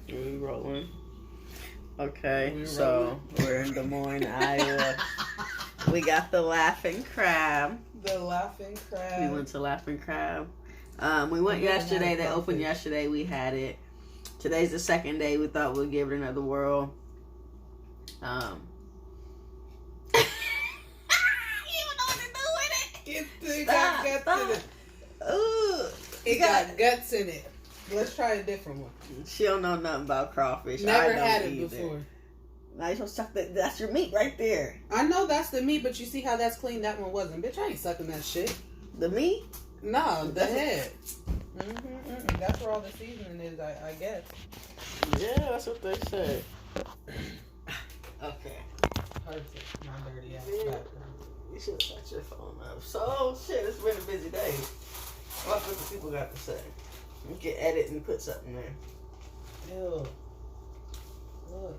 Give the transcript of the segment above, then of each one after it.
We rolling. Okay, so we're in Des Moines, Iowa. We got the Laughing Crab. The Laughing Crab. We went to Laughing Crab. We went yesterday. They opened yesterday. We had it. Today's the second day. We thought we'd give it another whirl. You don't know what to do with it. It got guts in it. Ooh, it got guts in it. Let's try a different one. She don't know nothing about crawfish. Never had it before. Now you don't suck that. That's your meat right there. I know that's the meat, but you see how that's clean? That one wasn't. Bitch, I ain't sucking that shit. The meat? No, the head. That's where all the seasoning is, I guess. Yeah, that's what they say. Okay. Perfect. My dirty ass background. You should have set your phone up. So, shit, it's been a busy day. What's what the people got to say? You can edit and put something there. Ew. Look.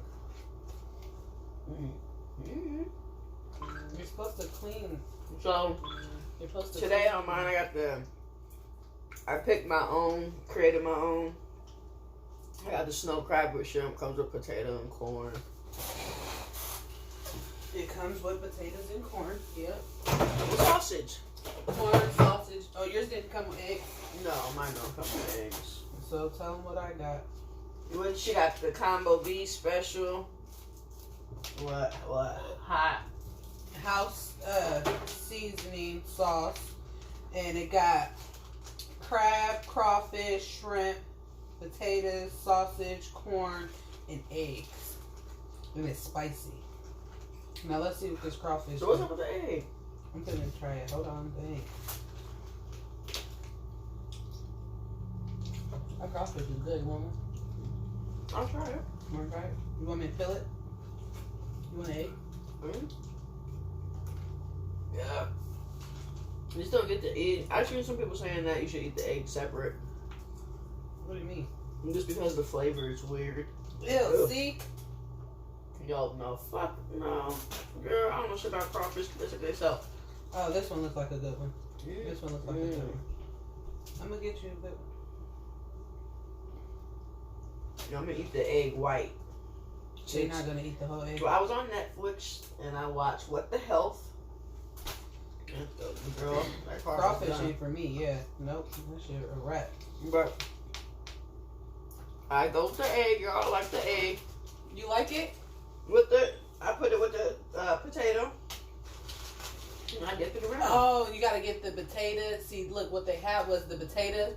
You're supposed to clean. So, you're supposed to today on mine, I picked my own, created my own. I got the snow crab with shrimp, comes with potato and corn. It comes with potatoes and corn, yep. Sausage. Corn, sausage. Oh, yours didn't come with eggs? No, mine don't come with eggs. So tell them what I got. She got the combo B special. What? Hot. House seasoning sauce. And it got crab, crawfish, shrimp, potatoes, sausage, corn, and eggs. And it's spicy. Now let's see what this crawfish is. So what's up with the egg? I'm gonna try it. Hold on, dang. That crawfish is good. You want one? I'll try it. You want to try it? You want me to fill it? You want an egg? Yeah. You still get the egg. I've seen some people saying that you should eat the egg separate. What do you mean? Just because the flavor is weird. Ew, see? Y'all know. Fuck no. Girl, I don't know shit about crawfish. Listen to yourself. Oh, this one looks like a good one. This one looks like a good one. I'm gonna get you a bit. I'm gonna eat the egg white. So you're not gonna eat the whole egg? Well, I was on Netflix and I watched What the Health. The girl, that crawfish ain't for me, yeah. Nope, that shit a wrap. But I go with the egg, y'all like the egg. You like it? I put it with the potato. And I dip it around. Oh, you gotta get the potato. See, look, what they had was the potato,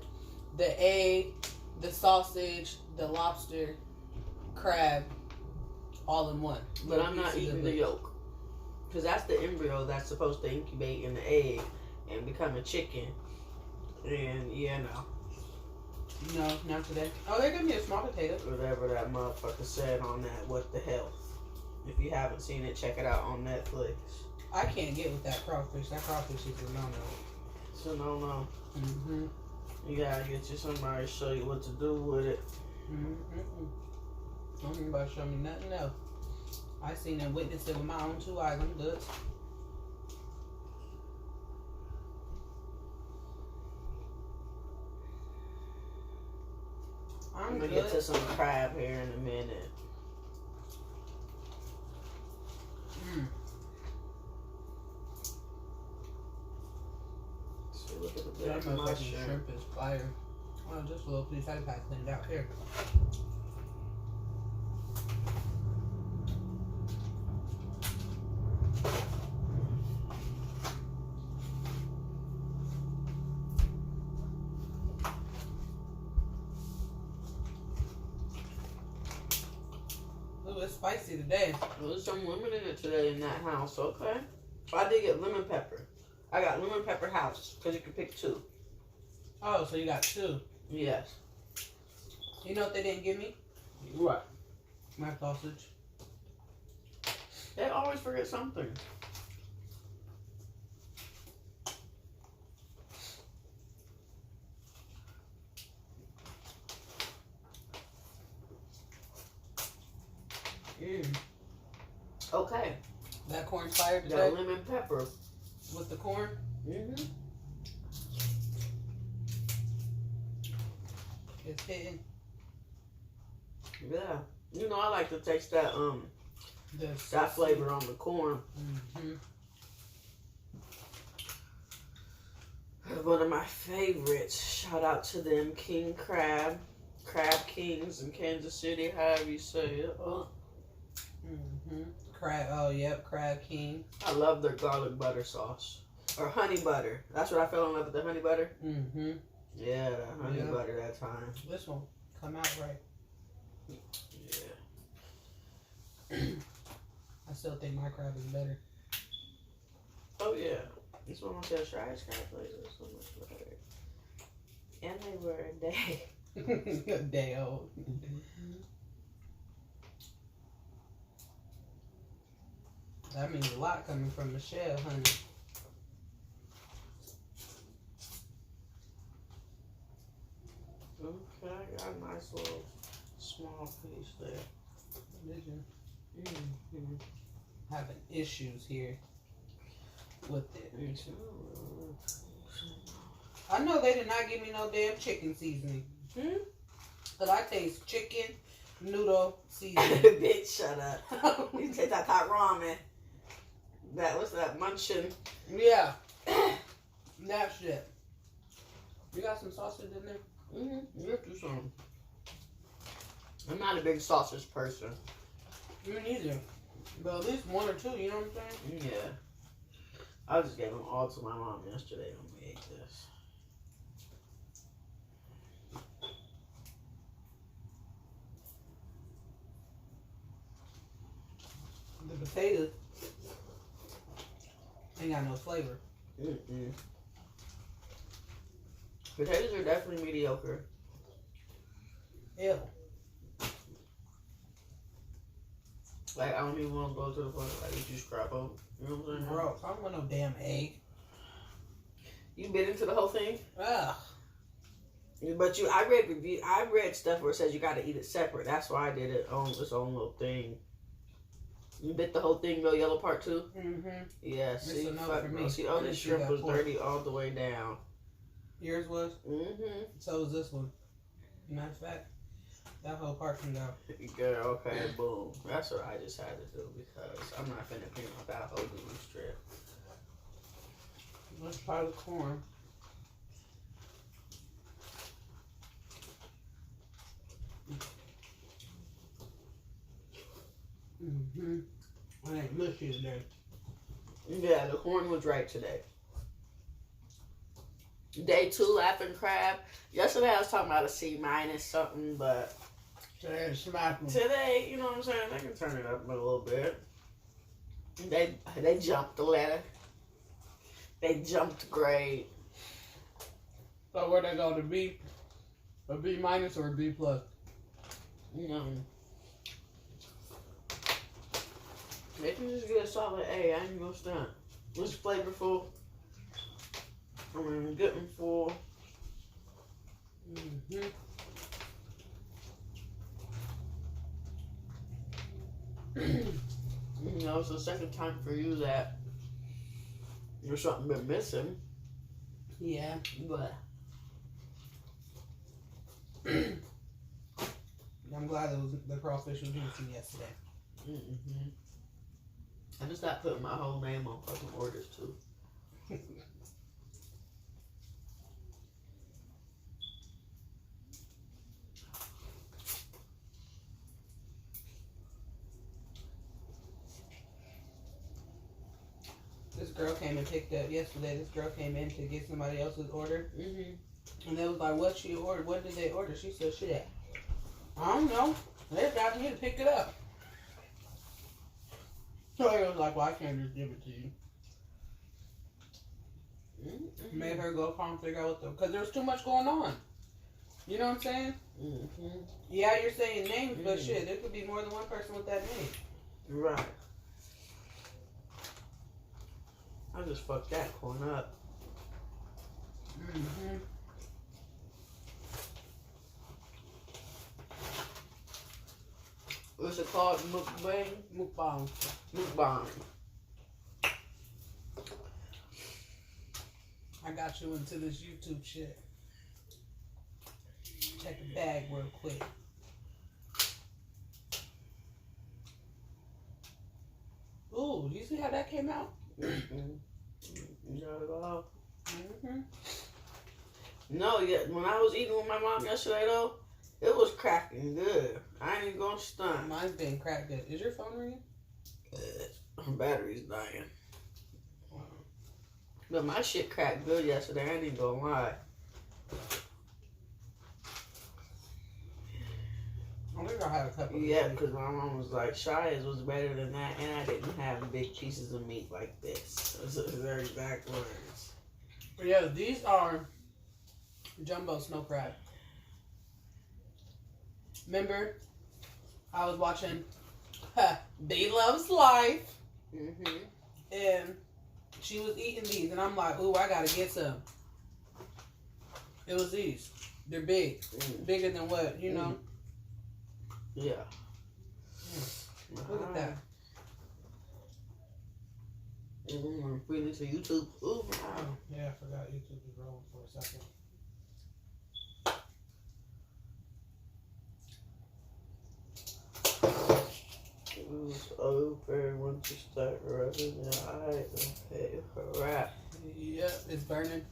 the egg, the sausage, the lobster, crab, all in one. But I'm not eating the yolk. Because that's the embryo that's supposed to incubate in the egg and become a chicken. And yeah, no. No, not today. Oh, they gave me a small potato. Whatever that motherfucker said on that, What the Health. If you haven't seen it, check it out on Netflix. I can't get with that crawfish. That crawfish is a no-no. It's a no-no. You gotta get you somebody to show you what to do with it. Don't anybody show me nothing else. I seen and witnessed it with my own 2 eyes. I'm good. I'm gonna get to some crab here in a minute. So look at the back of my shrimp is fire. Oh, just a little piece. I pack things out here. Ooh, it's spicy today. Well, there's some lemon in it today in that house, okay? I did get lemon pepper. I got lemon pepper house, because you can pick 2. Oh, so you got 2? Yes. You know what they didn't give me? What? My sausage. They always forget something. Okay. That corn's fire today? Got lemon pepper. With the corn? It's hitting. Yeah. You know, I like to taste that This that flavor on the corn. One of my favorites. Shout out to them, King Crab Kings in Kansas City, however you say it. Oh. Crab. Oh, yep, Crab King. I love their garlic butter sauce or honey butter. That's what I fell in love with, the honey butter. Yeah, the honey butter that time. This one come out right. Yeah. I still think my crab is better. Oh yeah. This one was their fried crab places so much better. And they were a day. A day old. That means a lot coming from Michelle, honey. Okay, I got a nice little small piece there. Did you? Having issues here with it. I know they did not give me no damn chicken seasoning. But I taste chicken noodle seasoning. Bitch, shut up. You taste that hot ramen. That was that munching. Yeah. That shit. You got some sausage in there? You do some. I'm not a big sausage person. Me neither. But at least one or two, you know what I'm saying? Yeah. I just gave them all to my mom yesterday when we ate this. The potatoes ain't got no flavor. Potatoes are definitely mediocre. Ew. Like, I don't even want to go to the point where like, you scrap up. You know what I'm saying? Bro, I don't want no damn egg. You bit into the whole thing? Ugh. But I read stuff where it says you got to eat it separate. That's why I did it on its own little thing. You bit the whole thing, no yellow part too? Yeah, see, fuck me. See, oh, this shrimp was dirty all the way down. Yours was? So was this one. Matter of fact, that whole part came out. Girl, okay, boom. That's what I just had to do because I'm not finna clean up that whole doodle strip. Let's try the corn. I ain't mushy today. Yeah, the corn was right today. Day 2 laughing crab. Yesterday I was talking about a C- something, but today, you know what I'm saying, they can turn it up a little bit. They jumped the letter. They jumped grade. So where they go to B? A B- or a B+? They can just get a solid A. I ain't gonna stunt. It's flavorful. I mean, good and full. You know, it's the second time for you that there's something been missing. Yeah. But I'm glad the crawfish was missing yesterday. I just stopped putting my whole name on fucking orders too. This girl came and picked up yesterday. This girl came in to get somebody else's order. And they was like, what she ordered? What did they order? She said, shit, I don't know. They just asked me to pick it up. So I was like, well, I can't just give it to you. Made her go home and figure out what the... Because there was too much going on. You know what I'm saying? Yeah, you're saying names, but shit, there could be more than one person with that name. Right. I just fucked that corn up. What's it called? MUKBANG? MUKBANG. I got you into this YouTube shit. Check the bag real quick. see how that came out? Not at all. Mm-hmm. No, yeah. When I was eating with my mom yesterday, though, it was cracking good. I ain't even gonna stunt. Mine's being cracked good. Is your phone ringing? Battery's dying. But my shit cracked good yesterday. I ain't even gonna lie. I think I had a couple. Yeah, because my mom was like, Shia's was better than that, and I didn't have big pieces of meat like this. Those are their exact words. But yeah, these are jumbo snow crab. Remember, I was watching B Loves Life, and she was eating these, and I'm like, ooh, I gotta get some. It was these. They're big. Bigger than what, you know? Yeah. Look at that. Really to YouTube. Ooh, yeah, I forgot YouTube was rolling for a second. It was over once you start rubbing your eyes. Okay, crap. Yep, it's burning.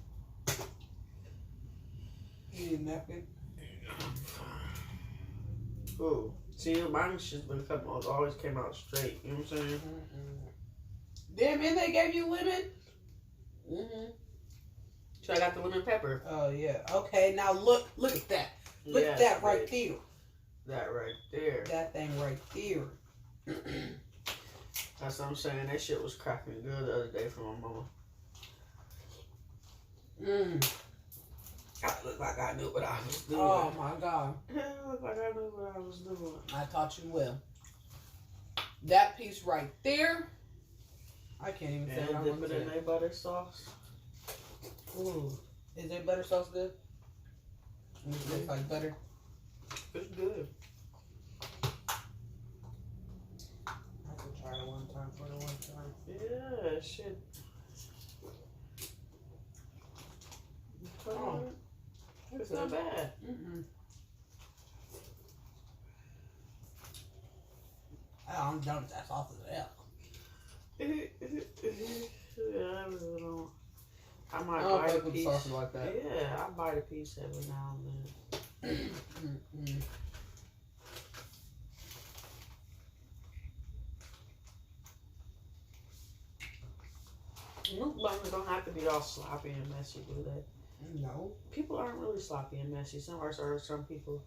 You need a napkin? Ooh. See, mine's just been coming out, always came out straight. You know what I'm saying? Damn, and they gave you lemon? So I got the lemon pepper. Oh, yeah. Okay, now look at that. Look at that right there. That right there. That thing right there. That's what I'm saying. That shit was cracking good the other day from my mama. I look like I knew what I was doing. Oh my God. I look like I knew what I was doing. I taught you well. That piece right there, I can't even say what I dip want it to in say. their butter sauce. Ooh. Is their butter sauce good? It tastes like butter. It's good. I can try it one time for the one time. Yeah, shit. Oh. It's not bad. I'm done with that sauce as hell. Yeah, I might I don't buy a fuck with piece. sauces like that. Yeah, I bite a piece every now and then. Mukbangs don't have to be all sloppy and messy, do they? No. People aren't really sloppy and messy. Some are, some people.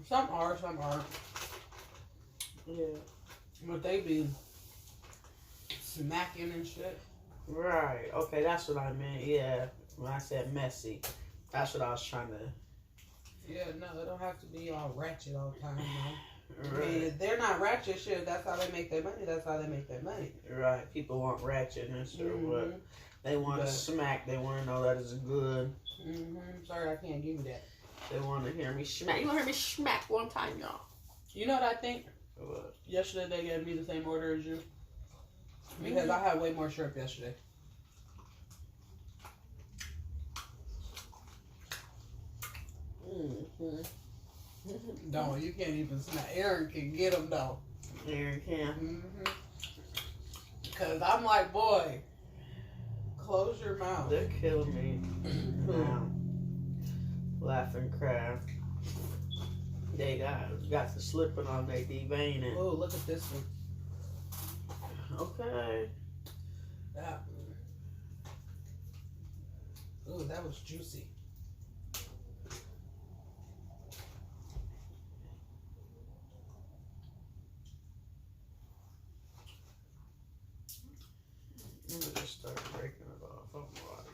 Some are, some aren't. Yeah. But they be smacking and shit. Right. Okay, that's what I meant. Yeah. When I said messy, that's what I was trying to. Yeah, no, it don't have to be all ratchet all the time, no. Right. I mean, if they're not ratchet shit, that's how they make their money. That's how they make their money. Right. People want ratchetness or what. They want to smack. They want to know that it's good. Sorry, I can't give you that. They want to hear me smack. You want to hear me smack one time, y'all? You know what I think? What? Yesterday they gave me the same order as you. Because I had way more shrimp yesterday. No, you can't even smack. Aaron can get them though. Aaron can. Because I'm like, boy, close your mouth. They're killing me. Now, laughing crab. They got the slipping on their deveining. Oh, look at this one. Okay. That one. Ooh, that was juicy. Let me just start breaking it off. I'm right.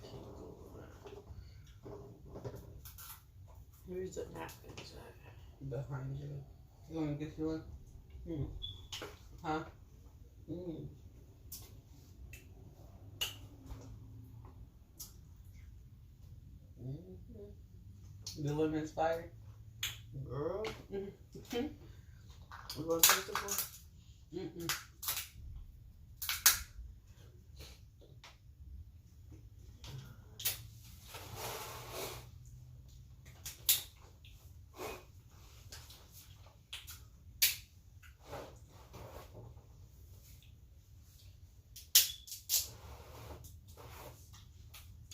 Where's the napkins at? Behind you. You want to get you one? Huh? The lemon's fire. Girl. You want to taste this one?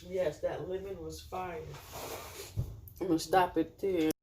Yes, that lemon was fire. I'm gonna stop it there.